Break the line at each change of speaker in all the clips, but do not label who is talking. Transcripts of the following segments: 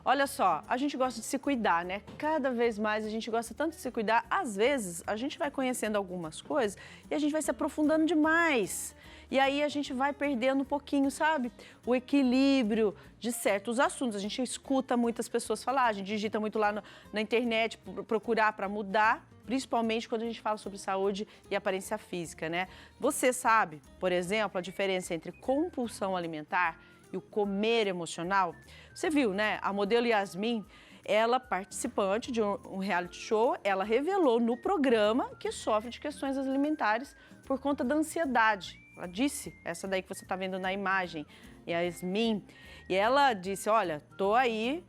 Olha só, a gente gosta de se cuidar, né? Cada vez mais a gente gosta tanto de se cuidar. Às vezes, a gente vai conhecendo algumas coisas e a gente vai se aprofundando demais. E aí a gente vai perdendo um pouquinho, sabe? O equilíbrio de certos assuntos. A gente escuta muitas pessoas falar, a gente digita muito lá na internet, procurar para mudar, principalmente quando a gente fala sobre saúde e aparência física, né? Você sabe, por exemplo, a diferença entre compulsão alimentar e o comer emocional? Você viu, né? A modelo Yasmin, ela, participante de um reality show, ela revelou no programa que sofre de questões alimentares por conta da ansiedade. Ela disse, essa daí que você está vendo na imagem, Yasmin, e ela disse, olha, tô aí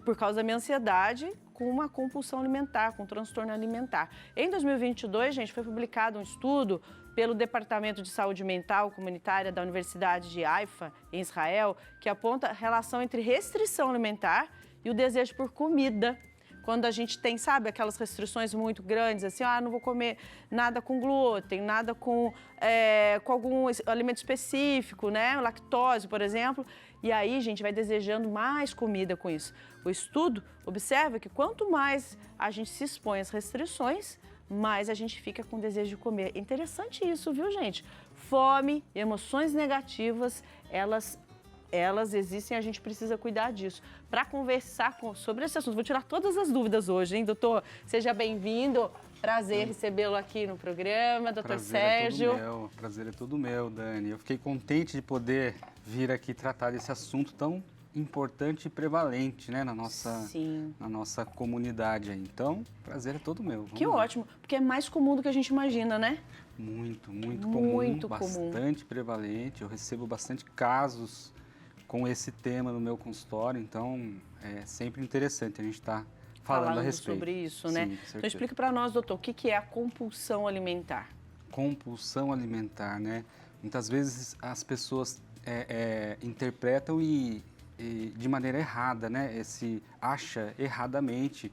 por causa da minha ansiedade, com uma compulsão alimentar, com um transtorno alimentar. Em 2022, gente, foi publicado um estudo pelo Departamento de Saúde Mental Comunitária da Universidade de Haifa, em Israel, que aponta a relação entre restrição alimentar e o desejo por comida. Quando a gente tem, sabe, aquelas restrições muito grandes, assim, não vou comer nada com glúten, nada com algum alimento específico, né, lactose, por exemplo. E aí, gente, vai desejando mais comida com isso. O estudo observa que quanto mais a gente se expõe às restrições, mais a gente fica com desejo de comer. Interessante isso, viu, gente? Fome, emoções negativas, elas existem e a gente precisa cuidar disso. Para conversar sobre esse assunto, vou tirar todas as dúvidas hoje, hein, doutor? Seja bem-vindo. Prazer recebê-lo aqui no programa, doutor Sérgio.
Prazer é todo meu, Dani. Eu fiquei contente de poder vir aqui tratar desse assunto tão importante e prevalente, né, na nossa comunidade aí. Então, prazer é todo meu.
Que ótimo, porque é mais comum do que a gente imagina, né?
Muito comum, bastante prevalente. Eu recebo bastante casos com esse tema no meu consultório, então é sempre interessante a gente estar falando a respeito.
Sobre isso, né?
Sim,
então explica para nós, doutor, o que é a compulsão alimentar?
Compulsão alimentar, né? Muitas vezes as pessoas interpretam e de maneira errada, né? Acha erradamente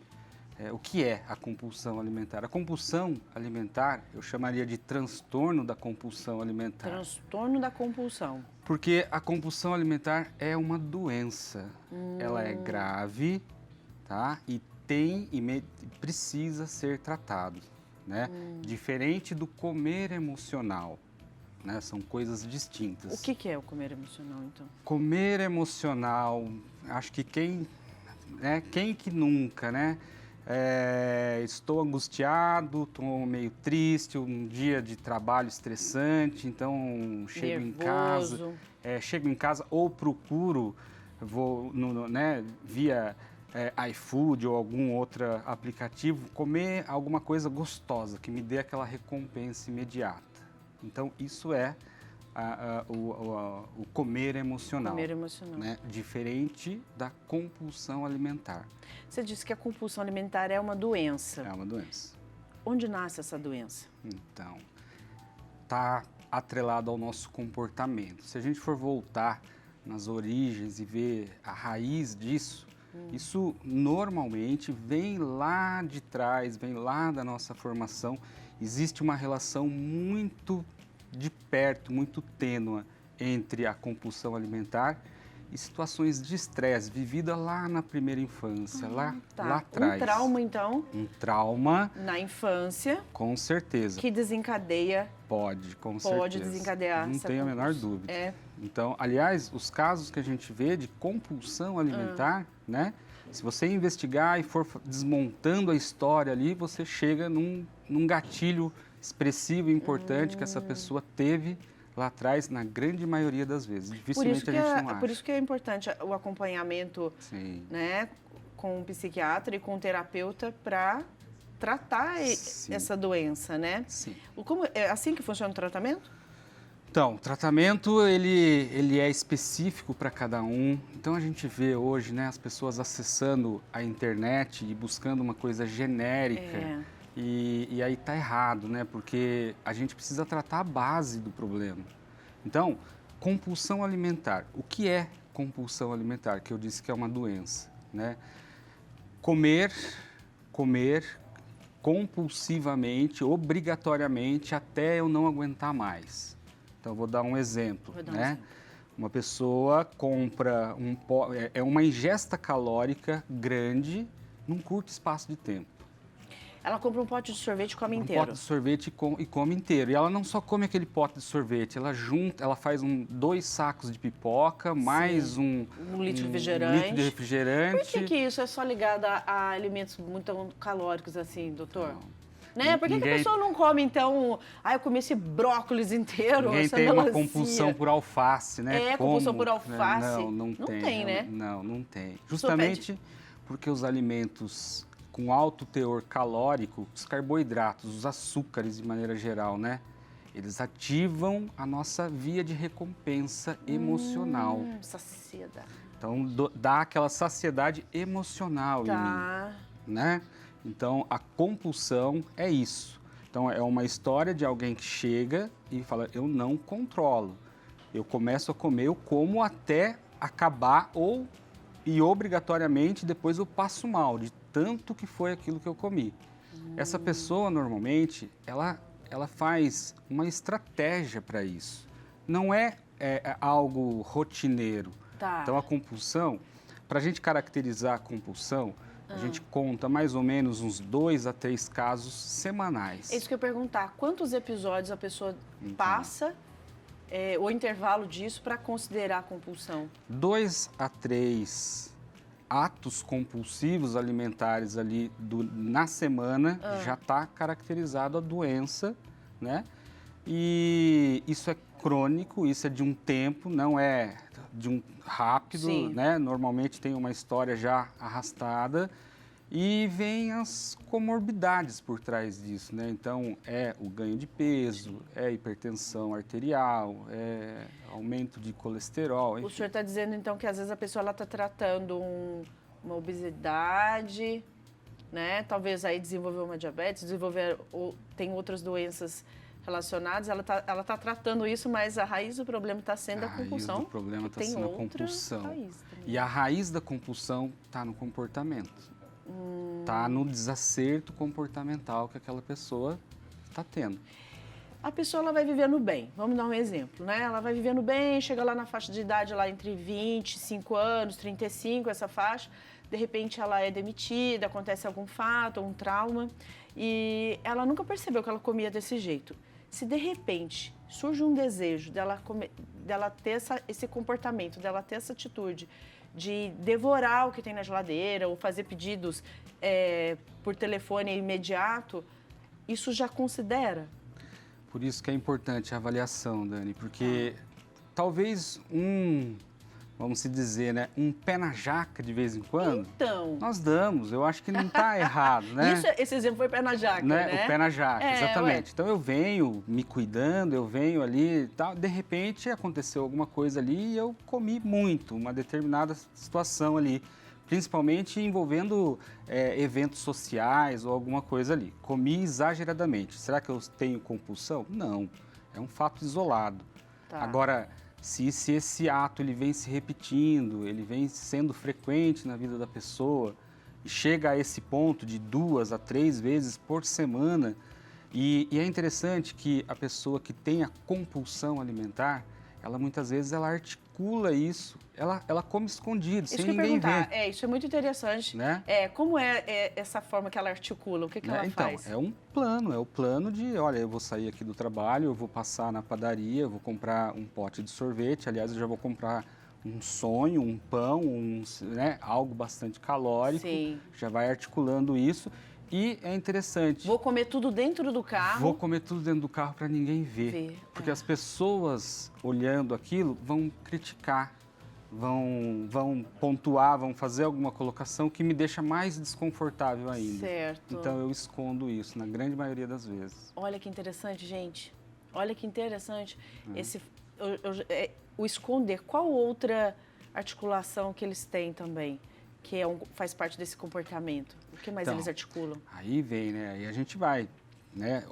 o que é a compulsão alimentar. A compulsão alimentar, eu chamaria de transtorno da compulsão alimentar.
Transtorno da compulsão.
Porque a compulsão alimentar é uma doença. Ela é grave, tá? E precisa ser tratado, né? Diferente do comer emocional. Né? São coisas distintas.
O que é o comer emocional, então?
Comer emocional, acho que quem que nunca, né? Estou angustiado, estou meio triste, um dia de trabalho estressante, então chego em casa ou procuro, via iFood ou algum outro aplicativo, comer alguma coisa gostosa que me dê aquela recompensa imediata. Então, isso é o comer emocional.
Comer emocional.
Né? Diferente da compulsão alimentar.
Você disse que a compulsão alimentar é uma doença.
É uma doença.
Onde nasce essa doença?
Então, está atrelado ao nosso comportamento. Se a gente for voltar nas origens e ver a raiz disso, isso normalmente vem lá de trás, vem lá da nossa formação. Existe uma relação muito de perto, muito tênue entre a compulsão alimentar e situações de estresse vivida lá na primeira infância, lá atrás.
Um trauma, então?
Um trauma.
Na infância.
Com certeza.
Que desencadeia.
Pode
Desencadear.
Não tenho a menor dúvida. Então, aliás, os casos que a gente vê de compulsão alimentar, né? Se você investigar e for desmontando a história ali, você chega num gatilho expressivo e importante que essa pessoa teve lá atrás, na grande maioria das vezes. Dificilmente a gente não acha.
Por isso que é importante o acompanhamento, né, com o psiquiatra e com o terapeuta para tratar essa doença, né?
Sim.
É assim que funciona o tratamento?
Então, o tratamento, ele é específico para cada um. Então, a gente vê hoje, né, as pessoas acessando a internet e buscando uma coisa genérica. E aí tá errado, né? Porque a gente precisa tratar a base do problema. Então, compulsão alimentar. O que é compulsão alimentar? Que eu disse que é uma doença, né? Comer compulsivamente, obrigatoriamente, até eu não aguentar mais. Então, vou dar um exemplo, né? Uma pessoa compra uma ingesta calórica grande num curto espaço de tempo.
Ela compra um pote de sorvete e come
Um
inteiro.
pote de sorvete e come inteiro. E ela não só come aquele pote de sorvete, ela faz 2 sacos de pipoca, mais um
litro de
um
refrigerante.
litro de refrigerante.
Por que isso é só ligado a alimentos muito calóricos assim, doutor? Né? Por que a pessoa não come, então, eu comi esse brócolis inteiro,
Ninguém
essa
tem
melancia?
uma compulsão por alface, né?
Compulsão por alface.
Não tem.
tem, né?
Não tem. Justamente porque os alimentos com alto teor calórico, os carboidratos, os açúcares de maneira geral, né? Eles ativam a nossa via de recompensa emocional.
Saciedade.
Então, dá aquela saciedade emocional em mim, né? Então, a compulsão é isso. Então, é uma história de alguém que chega e fala, eu não controlo. Eu começo a comer, eu como até acabar e obrigatoriamente depois eu passo mal, de tanto que foi aquilo que eu comi. Essa pessoa, normalmente, ela faz uma estratégia para isso. Não é algo rotineiro. Então, a compulsão, para a gente caracterizar a compulsão, a gente conta mais ou menos uns 2 a 3 casos semanais.
É isso que eu ia perguntar. Quantos episódios a pessoa passa, o intervalo disso, para considerar a compulsão?
2 a 3 atos compulsivos alimentares ali na semana já está caracterizado a doença, né? E isso é crônico, isso é de um tempo, não é de um rápido, né? Normalmente tem uma história já arrastada e vem as comorbidades por trás disso, né? Então, é o ganho de peso, é hipertensão arterial, é aumento de colesterol. Enfim.
O senhor está dizendo, então, que às vezes a pessoa está tratando uma obesidade, né? Talvez aí desenvolver uma diabetes, tem outras doenças relacionadas, ela tá tratando isso, mas a raiz do problema está sendo a compulsão.
A raiz do problema está sendo a compulsão. E a raiz da compulsão está no comportamento. Está no desacerto comportamental que aquela pessoa está tendo.
A pessoa ela vai vivendo bem, vamos dar um exemplo, né? Ela vai vivendo bem, chega lá na faixa de idade lá entre 25 anos, 35, essa faixa, de repente ela é demitida, acontece algum fato, um trauma, e ela nunca percebeu que ela comia desse jeito. Se de repente surge um desejo dela ter esse comportamento, dela ter essa atitude de devorar o que tem na geladeira ou fazer pedidos por telefone imediato, isso já considera?
Por isso que é importante a avaliação, Dani, porque talvez vamos se dizer, né, um pé na jaca de vez em quando,
então,
nós damos. Eu acho que não está errado, né?
Esse exemplo foi pé na jaca, né?
O pé na jaca, exatamente. Então eu venho me cuidando, eu venho ali e tal, de repente aconteceu alguma coisa ali e eu comi muito, uma determinada situação ali, principalmente envolvendo eventos sociais ou alguma coisa ali. Comi exageradamente. Será que eu tenho compulsão? Não, é um fato isolado. Agora, se esse ato ele vem se repetindo, ele vem sendo frequente na vida da pessoa e chega a esse ponto de 2 a 3 vezes por semana, e é interessante que a pessoa que tem a compulsão alimentar, ela muitas vezes ela articula isso, ela come escondido, sem ninguém ver.
Isso é muito interessante.
Né?
Como é essa forma que ela articula? O que ela faz?
Então, é o plano de, olha, eu vou sair aqui do trabalho, eu vou passar na padaria, eu vou comprar um pote de sorvete, aliás, eu já vou comprar um sonho, um pão, né, algo bastante calórico, já vai articulando isso. E é interessante.
Vou comer tudo dentro do carro.
Vou comer tudo dentro do carro para ninguém ver. Porque as pessoas olhando aquilo vão criticar, vão pontuar, vão fazer alguma colocação que me deixa mais desconfortável ainda.
Certo.
Então eu escondo isso na grande maioria das vezes.
Olha que interessante, gente. Olha que interessante. O esconder. Qual outra articulação que eles têm também? Que faz parte desse comportamento? O que mais eles articulam?
Aí vem, né? Aí a gente vai, né,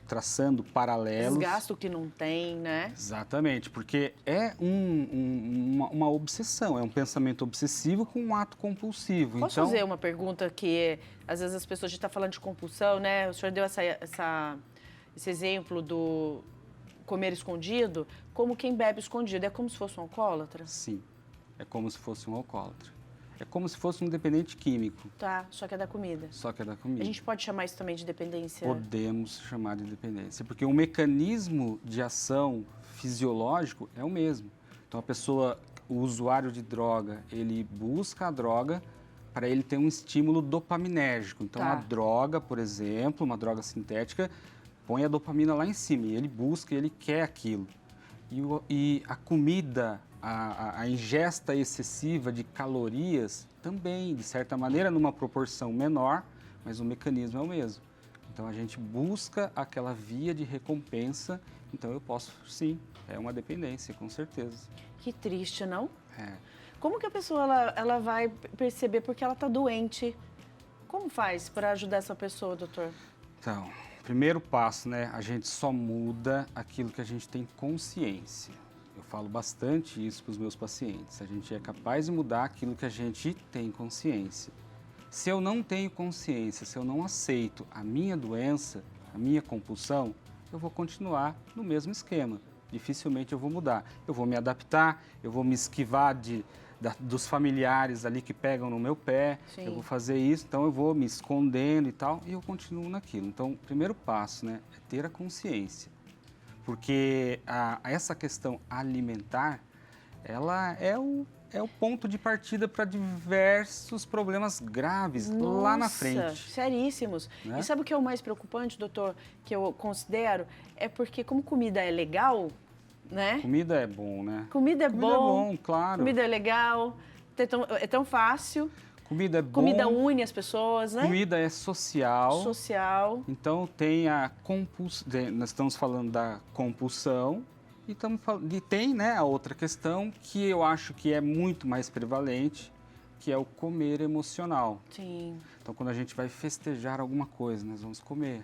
traçando paralelos.
Desgasto que não tem, né?
Exatamente, porque é uma obsessão, é um pensamento obsessivo com um ato compulsivo.
Posso fazer uma pergunta que, às vezes, as pessoas estão falando de compulsão, né? O senhor deu esse exemplo do comer escondido. como quem bebe escondido. É como se fosse um alcoólatra?
Sim, é como se fosse um alcoólatra. É como se fosse um dependente químico.
Tá, só que é da comida.
Só que é da comida.
A gente pode chamar isso também de dependência?
Podemos chamar de dependência, porque o mecanismo de ação fisiológico é o mesmo. Então, a pessoa, o usuário de droga, ele busca a droga para ele ter um estímulo dopaminérgico. Então,
Tá.
a droga, por exemplo, uma droga sintética, põe a dopamina lá em cima e ele busca, ele quer aquilo. E a comida, a ingesta excessiva de calorias também, de certa maneira, numa proporção menor, mas o mecanismo é o mesmo. Então, a gente busca aquela via de recompensa, então eu posso, sim, é uma dependência, com certeza.
Que triste, não?
É.
Como que a pessoa ela vai perceber porque ela está doente? Como faz para ajudar essa pessoa, doutor?
Então, primeiro passo, né? A gente só muda aquilo que a gente tem consciência. Eu falo bastante isso para os meus pacientes. A gente é capaz de mudar aquilo que a gente tem consciência. Se eu não tenho consciência, se eu não aceito a minha doença, a minha compulsão, eu vou continuar no mesmo esquema. Dificilmente eu vou mudar. Eu vou me adaptar, eu vou me esquivar dos familiares ali que pegam no meu pé,
Sim.
eu vou fazer isso, então eu vou me escondendo e tal, e eu continuo naquilo. Então, o primeiro passo, né, é ter a consciência. Porque essa questão alimentar, ela é o ponto de partida para diversos problemas graves lá na frente.
Seríssimos.
Né?
E sabe o que é o mais preocupante, doutor, que eu considero? É porque como comida é legal, né?
Comida é bom, né?
Comida é
Comida é
bom,
bom, claro.
comida é legal, é tão fácil.
Comida é bom.
Comida une as pessoas, né?
Comida é social.
Social.
Então tem a compulsão, nós estamos falando da compulsão e tem, né, a outra questão que eu acho que é muito mais prevalente, que é o comer emocional.
Sim.
Então quando a gente vai festejar alguma coisa, nós vamos comer.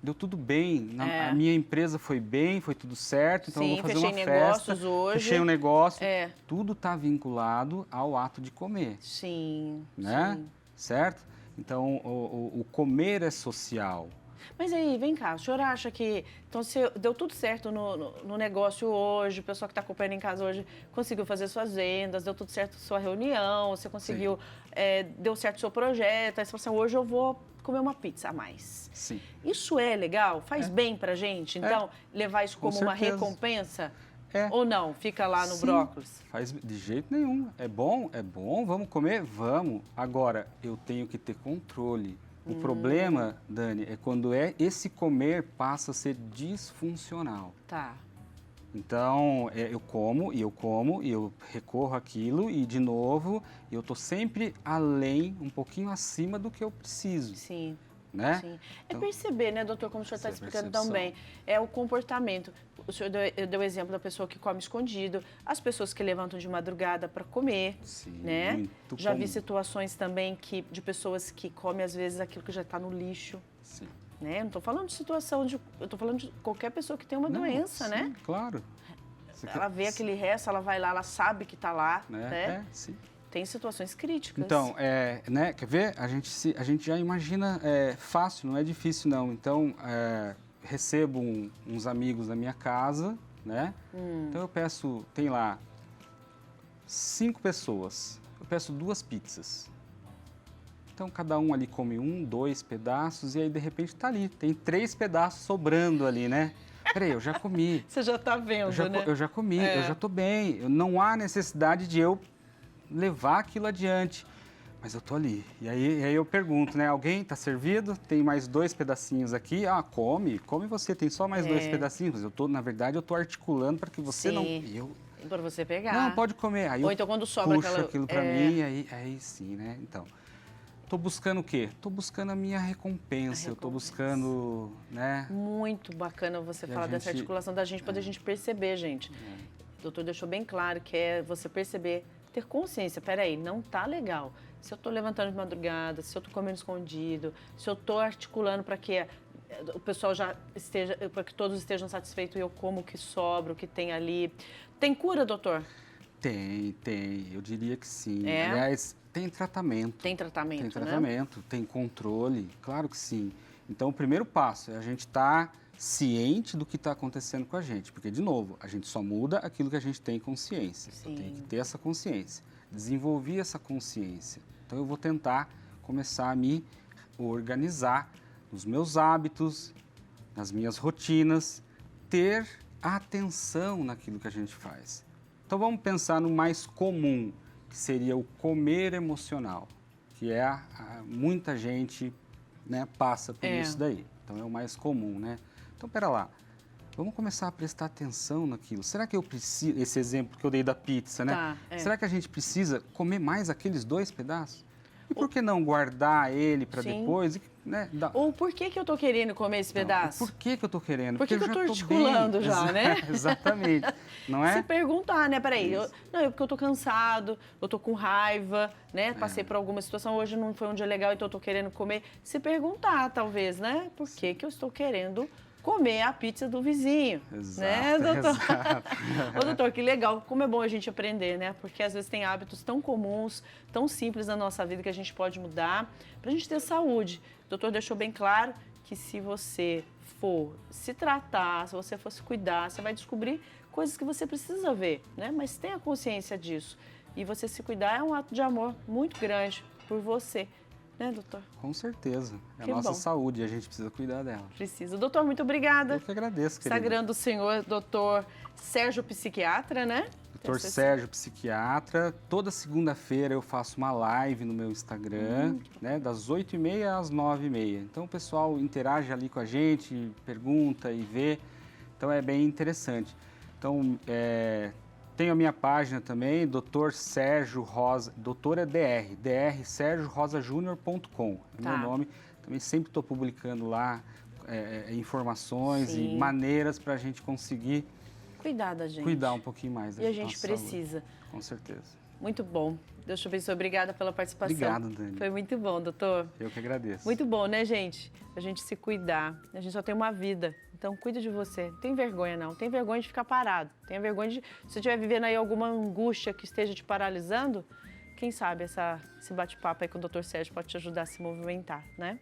Deu tudo bem, a
É.
minha empresa foi bem, foi tudo certo, então eu
Sim,
vou fazer
fechei
uma
negócios
festa,
hoje.
fechei um negócio.
É.
Tudo está vinculado ao ato de comer.
Sim.
Né?
Sim.
Certo? Então, o comer é social.
Mas aí, vem cá, o senhor acha que então, se deu tudo certo no negócio hoje, o pessoal que está acompanhando em casa hoje conseguiu fazer suas vendas, deu tudo certo sua reunião, você conseguiu, deu certo o seu projeto, aí você falou assim, hoje eu vou comer uma pizza a mais.
Sim.
Isso é legal? Faz bem pra gente? Então, levar isso como uma
certeza.
recompensa?
É.
Ou não? Fica lá no
Sim,
brócolis?
Faz de jeito nenhum. É bom, vamos comer? Vamos. Agora, eu tenho que ter controle. O problema, Dani, é quando esse comer passa a ser disfuncional.
Tá.
Então, eu como, e eu recorro àquilo, e de novo, eu estou sempre além, um pouquinho acima do que eu preciso.
Sim.
Né?
Sim.
Então,
Perceber, né, doutor, como o senhor está
essa
explicando
percepção.
também. É o comportamento. O senhor deu o exemplo da pessoa que come escondido, as pessoas que levantam de madrugada para comer,
Sim,
né?
muito
Já vi
comum.
situações também de pessoas que comem, às vezes, aquilo que já está no lixo,
Sim.
né? Não estou falando de situação eu estou falando de qualquer pessoa que tem uma doença,
sim,
né?
Claro.
Ela vê aquele resto, ela vai lá, ela sabe que está lá, né?
Sim.
Tem situações críticas.
Então, né, quer ver? A gente já imagina fácil, não é difícil não. Então, recebo uns amigos da minha casa, né? Então eu peço, tem lá 5 pessoas, eu peço 2 pizzas. Então cada um ali come 1, 2 pedaços e aí de repente tá ali, tem 3 pedaços sobrando ali, né? Peraí, eu já comi.
Você já está vendo, né?
Eu já comi, eu já tô bem. Não há necessidade de eu levar aquilo adiante. Mas eu tô ali. E aí eu pergunto, né? Alguém tá servido? Tem mais 2 pedacinhos aqui. Ah, come você. Tem só mais 2 pedacinhos. Mas na verdade, eu tô articulando para que você não...
Para você pegar.
Não, pode comer. Aí
Ou
eu
então quando sobra
puxo aquilo para mim, aí sim, né? Então, tô buscando o quê? Tô buscando a minha recompensa. Eu tô buscando, né?
Muito bacana você falar dessa articulação da gente, poder a gente perceber, gente. O doutor deixou bem claro que é você perceber, ter consciência. Peraí, não tá legal. Se eu tô levantando de madrugada, se eu tô comendo escondido, se eu tô articulando para que o pessoal já esteja, para que todos estejam satisfeitos e eu como o que sobra, o que tem ali. Tem cura, doutor?
Tem. Eu diria que sim.
É?
Aliás, tem tratamento.
Tem tratamento,
Tem tratamento, tem controle, claro que sim. Então, o primeiro passo é a gente estar ciente do que está acontecendo com a gente. Porque, de novo, a gente só muda aquilo que a gente tem consciência. Então, tem que ter essa consciência. Desenvolver essa consciência. Então, eu vou tentar começar a me organizar nos meus hábitos, nas minhas rotinas, ter atenção naquilo que a gente faz. Então, vamos pensar no mais comum, que seria o comer emocional, que é muita gente, né, passa por isso daí. Então, é o mais comum, né? Então, pera lá, vamos começar a prestar atenção naquilo. Será que eu preciso, esse exemplo que eu dei da pizza, né?
Tá,
Será que a gente precisa comer mais aqueles 2 pedaços? E por que não guardar ele para depois? Né,
Ou por que eu tô querendo comer esse pedaço?
Por que eu tô querendo?
Por que eu
já
tô
tô
articulando
bem.
já, né?
Exatamente, não é?
Se perguntar, né? Peraí, não, é porque eu tô cansado, eu tô com raiva, né? Passei por alguma situação, hoje não foi um dia legal, então eu tô querendo comer. Se perguntar, talvez, né? Por que eu estou querendo comer a pizza do vizinho,
Exato,
né, doutor?
exato.
Ô, doutor, que legal, como é bom a gente aprender, né? Porque às vezes tem hábitos tão comuns, tão simples na nossa vida que a gente pode mudar pra gente ter saúde. O doutor deixou bem claro que se você for se tratar, se você for se cuidar, você vai descobrir coisas que você precisa ver, né? Mas tenha consciência disso. E você se cuidar é um ato de amor muito grande por você. Né, doutor?
Com certeza. É a
Que
nossa
bom.
saúde e a gente precisa cuidar dela.
Precisa. Doutor, muito obrigada.
Eu que agradeço, querida.
Sagrando o senhor, doutor Sérgio Psiquiatra, né?
Doutor Sérgio Psiquiatra. Toda segunda-feira eu faço uma live no meu Instagram, né, das 8h30 às 9h30. Então o pessoal interage ali com a gente, pergunta e vê. Então é bem interessante. Então, tenho a minha página também, Dr. Sérgio Rosa, doutor é DR sergiorosajunior.com, é meu nome. Também sempre estou publicando lá informações e maneiras para a gente conseguir
cuidar da gente.
Cuidar um pouquinho mais da
E a gente precisa.
Saúde. Com certeza.
Muito bom. Deus te abençoe. Obrigada pela participação.
Obrigado, Dani.
Foi muito bom, doutor.
Eu que agradeço.
Muito bom, né, gente? A gente se cuidar. A gente só tem uma vida. Então, cuida de você. Não tem vergonha, não. Tem vergonha de ficar parado. Tem vergonha de... Se você estiver vivendo aí alguma angústia que esteja te paralisando, quem sabe esse bate-papo aí com o doutor Sérgio pode te ajudar a se movimentar, né?